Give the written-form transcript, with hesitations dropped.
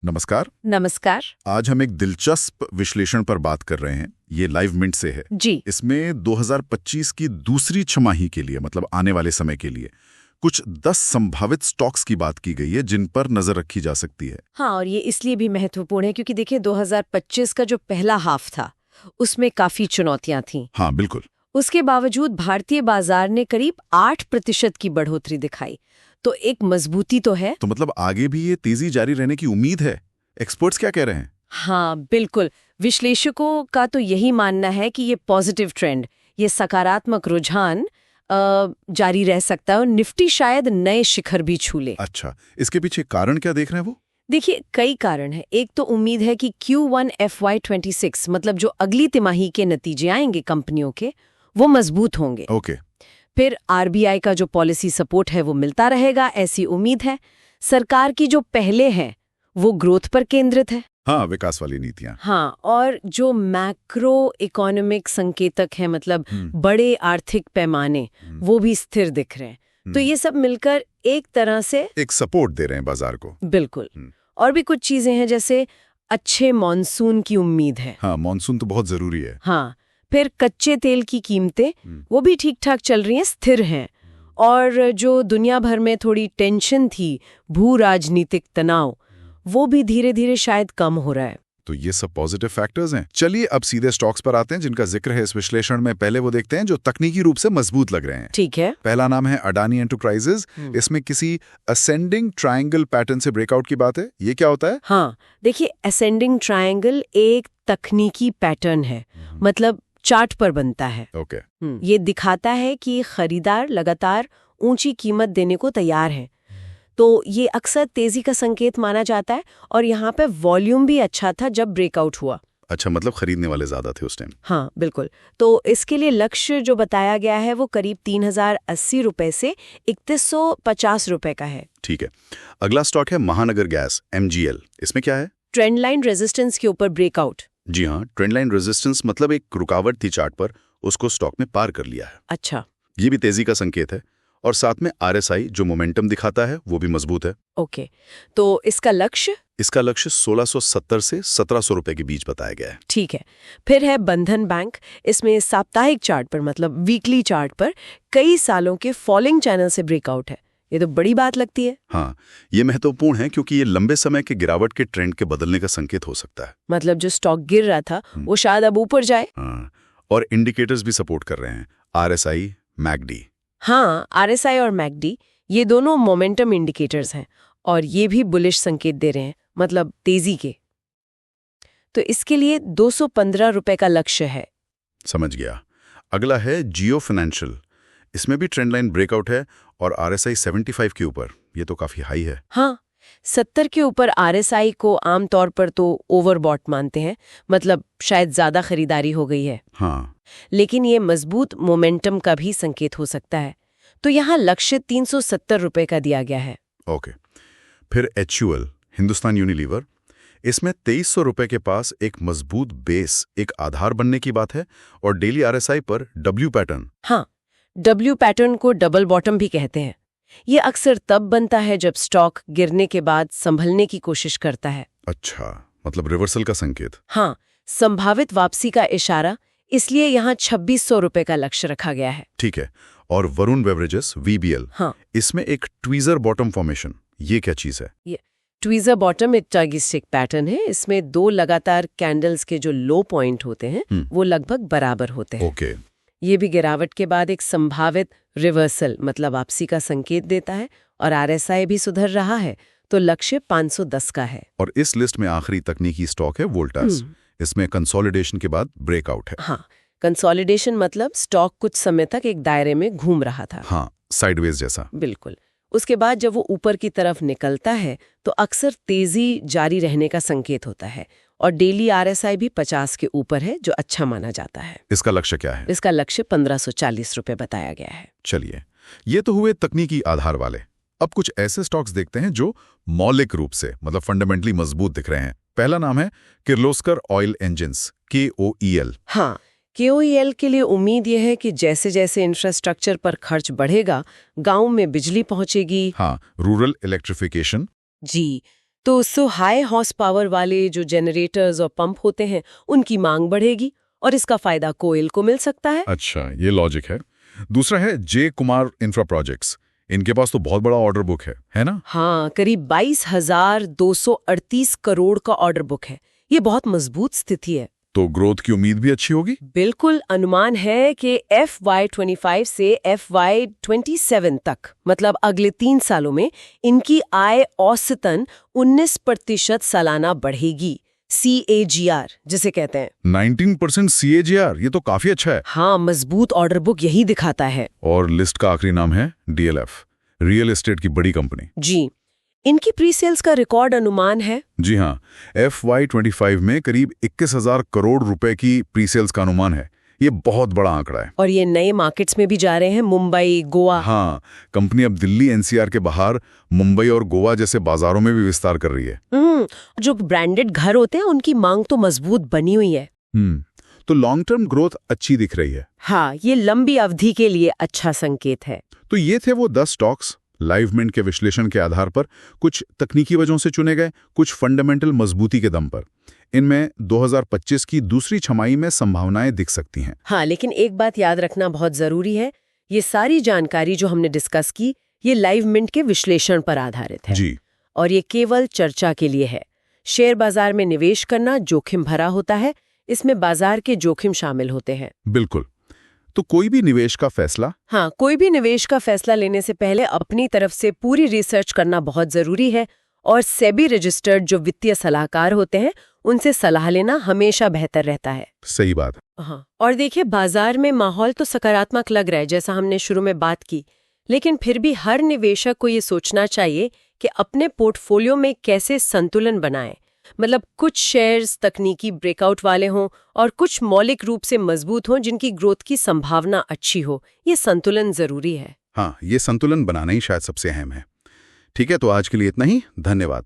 नमस्कार। नमस्कार। आज हम एक दिलचस्प विश्लेषण पर बात कर रहे हैं। ये लाइव मिंट से है जी। इसमें 2025 की दूसरी छमाही के लिए मतलब आने वाले समय के लिए कुछ 10 संभावित स्टॉक्स की बात की गई है जिन पर नजर रखी जा सकती है। हाँ, और ये इसलिए भी महत्वपूर्ण है क्योंकि देखिए 2025 का जो पहला हाफ था उसमें काफी चुनौतियां थीं। हाँ बिल्कुल। उसके बावजूद भारतीय बाजार ने करीब 8% की बढ़ोतरी दिखाई, तो एक मजबूती तो है। तो मतलब आगे भी ये तेजी जारी रहने की उम्मीद है। एक्सपर्ट्स क्या कह रहे हैं? हाँ बिल्कुल, विश्लेषकों का तो यही मानना है कि ये पॉजिटिव ट्रेंड, ये सकारात्मक रुझान जारी रह सकता है और निफ्टी शायद नए शिखर भी छू ले। अच्छा, इसके पीछे कारण क्या देख रहे हैं वो? देखिए कई कारण हैं। एक तो उम्मीद है कि Q1 FY26 मतलब जो अगली तिमाही के नतीजे आएंगे कंपनियों के, वो मजबूत होंगे। ओके। फिर RBI का जो पॉलिसी सपोर्ट है वो मिलता रहेगा, ऐसी उम्मीद है। सरकार की जो पहले है वो ग्रोथ पर केंद्रित है। हाँ, विकास वाली नीतियां। हाँ, और जो मैक्रो इकोनॉमिक संकेतक है मतलब बड़े आर्थिक पैमाने, वो भी स्थिर दिख रहे हैं। तो ये सब मिलकर एक तरह से एक सपोर्ट दे रहे हैं बाजार को। बिल्कुल। और भी कुछ चीजें हैं, जैसे अच्छे मॉनसून की उम्मीद है। हाँ, मॉनसून तो बहुत जरूरी है। हाँ, फिर कच्चे तेल की कीमतें वो भी ठीक ठाक चल रही हैं, स्थिर हैं। और जो दुनिया भर में थोड़ी टेंशन थी, भू राजनीतिक तनाव, वो भी धीरे धीरे शायद कम हो रहा है। तो ये सब पॉजिटिव फैक्टर्स हैं। चलिए अब सीधे स्टॉक्स पर आते हैं जिनका जिक्र है इस विश्लेषण में। पहले वो देखते हैं जो तकनीकी रूप से मजबूत लग रहे हैं। ठीक है। पहला नाम है अडानी एंटरप्राइजेज। इसमें किसी असेंडिंग ट्रायंगल पैटर्न से ब्रेकआउट की बात है। ये क्या होता है? हाँ, देखिए असेंडिंग ट्रायंगल एक तकनीकी पैटर्न है, मतलब चार्ट पर बनता है। ओके। ये दिखाता है कि खरीदार लगातार ऊंची कीमत देने को तैयार है, तो ये अक्सर तेजी का संकेत माना जाता है। और यहाँ पे वॉल्यूम भी अच्छा था जब ब्रेकआउट हुआ। अच्छा, मतलब खरीदने वाले ज्यादा थे उस टाइम। हाँ बिल्कुल। तो इसके लिए लक्ष्य जो बताया गया है वो करीब 3080 रुपए से 3150 रुपए का है। ठीक है। अगला स्टॉक है महानगर गैस MGL। इसमें क्या है? ट्रेंड लाइन रेजिस्टेंस के ऊपर ब्रेकआउट। जी हाँ, ट्रेंड लाइन रेजिस्टेंस मतलब एक रुकावट थी चार्ट पर, उसको स्टॉक में पार कर लिया है। अच्छा। ये भी तेजी का संकेत है। और साथ में RSI जो मोमेंटम दिखाता है वो भी मजबूत है। ओके, तो इसका लक्ष्य? इसका लक्ष्य 1670 से 1700 रुपए के बीच बताया गया है। ठीक है। फिर है बंधन बैंक। इसमें साप्ताहिक चार्ट पर मतलब वीकली चार्ट पर कई सालों के फॉलिंग चैनल से ब्रेकआउट है। ये तो बड़ी बात लगती है। हाँ, ये महत्वपूर्ण है क्योंकि ये लंबे समय के गिरावट के ट्रेंड के बदलने का संकेत हो सकता है। मतलब जो स्टॉक गिर रहा था वो शायद अब ऊपर जाए। हाँ, और इंडिकेटर्स भी सपोर्ट कर रहे हैं। RSI, MACD। हाँ, RSI और MACD ये दोनों मोमेंटम इंडिकेटर्स हैं और ये भी बुलिश संकेत दे रहे हैं, मतलब तेजी के। तो इसके लिए 215 रुपए का लक्ष्य है। समझ गया। अगला है जियो फाइनेंशियल। इसमें भी ट्रेंड लाइन ब्रेकआउट है और RSI 75 के ऊपर। ये तो काफी हाई है। हाँ, 70 के ऊपर RSI को आमतौर पर तो ओवरबॉट मानते हैं, मतलब शायद ज्यादा खरीदारी हो गई है। हाँ, लेकिन ये मजबूत मोमेंटम का भी संकेत हो सकता है। तो यहाँ लक्ष्य 370 रुपए का दिया गया है। ओके। फिर HUL, हिंदुस्तान यूनिलीवर। इसमें 2300 रुपए के पास एक मजबूत बेस, एक आधार बनने की बात है और डेली RSI पर W पैटर्न। हाँ, W पैटर्न को डबल बॉटम भी कहते हैं। ये अक्सर तब बनता है जब स्टॉक गिरने के बाद संभलने की कोशिश करता है। अच्छा, मतलब रिवर्सल का संकेत। हाँ, संभावित वापसी का इशारा, इसलिए यहाँ 2600 रुपए का लक्ष्य रखा गया है। ठीक है। और वरुण बेवरेजेस VBL। हाँ, इसमें एक ट्वीजर बॉटम फॉर्मेशन। ये क्या चीज है? ये ट्वीजर बॉटम एक टगी स्टिक पैटर्न है। इसमें दो लगातार कैंडल्स के जो लो पॉइंट होते हैं वो लगभग बराबर होते हैं। ओके। ये भी गिरावट के बाद एक संभावित रिवर्सल मतलब वापसी का संकेत देता है। और RSI भी सुधर रहा है, तो लक्ष्य 510 का है। और इस लिस्ट में आखिरी तकनीकी स्टॉक है वोल्टास। इसमें कंसोलिडेशन के बाद ब्रेकआउट है। हाँ, कंसोलिडेशन मतलब स्टॉक कुछ समय तक एक दायरे में घूम रहा था। हाँ, साइडवेज जैसा। बिल्कुल। उसके बाद जब वो ऊपर की तरफ निकलता है तो अक्सर तेजी जारी रहने का संकेत होता है। और डेली RSI भी 50 के ऊपर है, जो अच्छा माना जाता है। इसका लक्ष्य क्या है? इसका लक्ष्य 1540 रुपए बताया गया है। चलिए, ये तो हुए तकनीकी आधार वाले। अब कुछ ऐसे स्टॉक्स देखते हैं जो मौलिक रूप से मतलब फंडामेंटली मजबूत दिख रहे हैं। पहला नाम है किर्लोस्कर ऑयल इंजिन्स, KOEL। हाँ, KOEL के लिए उम्मीद यह है कि जैसे जैसे इंफ्रास्ट्रक्चर पर खर्च बढ़ेगा, गांव में बिजली पहुंचेगी। हाँ, रूरल इलेक्ट्रिफिकेशन। जी, तो उससे हाई हॉर्स पावर वाले जो जनरेटर्स और पंप होते हैं उनकी मांग बढ़ेगी और इसका फायदा कोयल को मिल सकता है। अच्छा, ये लॉजिक है। दूसरा है जे कुमार इंफ्रा प्रोजेक्ट्स। इनके पास तो बहुत बड़ा ऑर्डर बुक है ना? हाँ, करीब 22,238 करोड़ का ऑर्डर बुक है। ये बहुत मजबूत स्थिति है। तो ग्रोथ की उम्मीद भी अच्छी होगी? बिल्कुल। अनुमान है कि FY25 से FY27 तक, मतलब अगले 3 सालों में इनकी आय औसतन 19% सालाना बढ़ेगी। CAGR जिसे कहते हैं। 19% CAGR, ये तो काफी अच्छा है। हाँ, मजबूत ऑर्डर बुक यही दिखाता है। और लिस्ट का आखिरी नाम है DLF, रियल एस्टेट की बड़ी कंपनी। जी, इनकी प्री सेल्स का रिकॉर्ड अनुमान है। जी हाँ, FY25 में करीब 21,000 करोड़ रुपए की प्री सेल्स का अनुमान है। ये बहुत बड़ा आंकड़ा है। और ये नए मार्केट्स में भी जा रहे हैं, मुंबई, गोवा। हाँ, कंपनी अब दिल्ली NCR के बाहर मुंबई और गोवा जैसे बाजारों में भी विस्तार कर रही है। जो ब्रांडेड घर होते हैं उनकी मांग तो मजबूत बनी हुई है। तो लॉन्ग टर्म ग्रोथ अच्छी दिख रही है। हाँ, ये लंबी अवधि के लिए अच्छा संकेत है। तो ये थे वो 10 स्टॉक्स, लाइवमिंट के विश्लेषण के आधार पर, कुछ तकनीकी वजहों से चुने गए, कुछ फंडामेंटल मजबूती के दम पर। इनमें 2025 की दूसरी छमाही में संभावनाएं दिख सकती हैं। हाँ, लेकिन एक बात याद रखना बहुत जरूरी है, ये सारी जानकारी जो हमने डिस्कस की, ये लाइवमिंट के विश्लेषण पर आधारित है जी। और ये केवल चर्चा के लिए है। शेयर बाजार में निवेश करना जोखिम भरा होता है, इसमें बाजार के जोखिम शामिल होते हैं। बिल्कुल। तो कोई भी निवेश का फैसला कोई भी निवेश का फैसला लेने से पहले अपनी तरफ से पूरी रिसर्च करना बहुत जरूरी है और सेबी रजिस्टर्ड जो वित्तीय सलाहकार होते हैं उनसे सलाह लेना हमेशा बेहतर रहता है। सही बात। हाँ, और देखिए, बाजार में माहौल तो सकारात्मक लग रहा है जैसा हमने शुरू में बात की, लेकिन फिर भी हर निवेशक को ये सोचना चाहिए कि अपने पोर्टफोलियो में कैसे संतुलन बनाएं। मतलब कुछ शेयर्स तकनीकी ब्रेकआउट वाले हों और कुछ मौलिक रूप से मजबूत हों जिनकी ग्रोथ की संभावना अच्छी हो। ये संतुलन जरूरी है। हाँ, ये संतुलन बनाना ही शायद सबसे अहम है। ठीक है, तो आज के लिए इतना ही। धन्यवाद।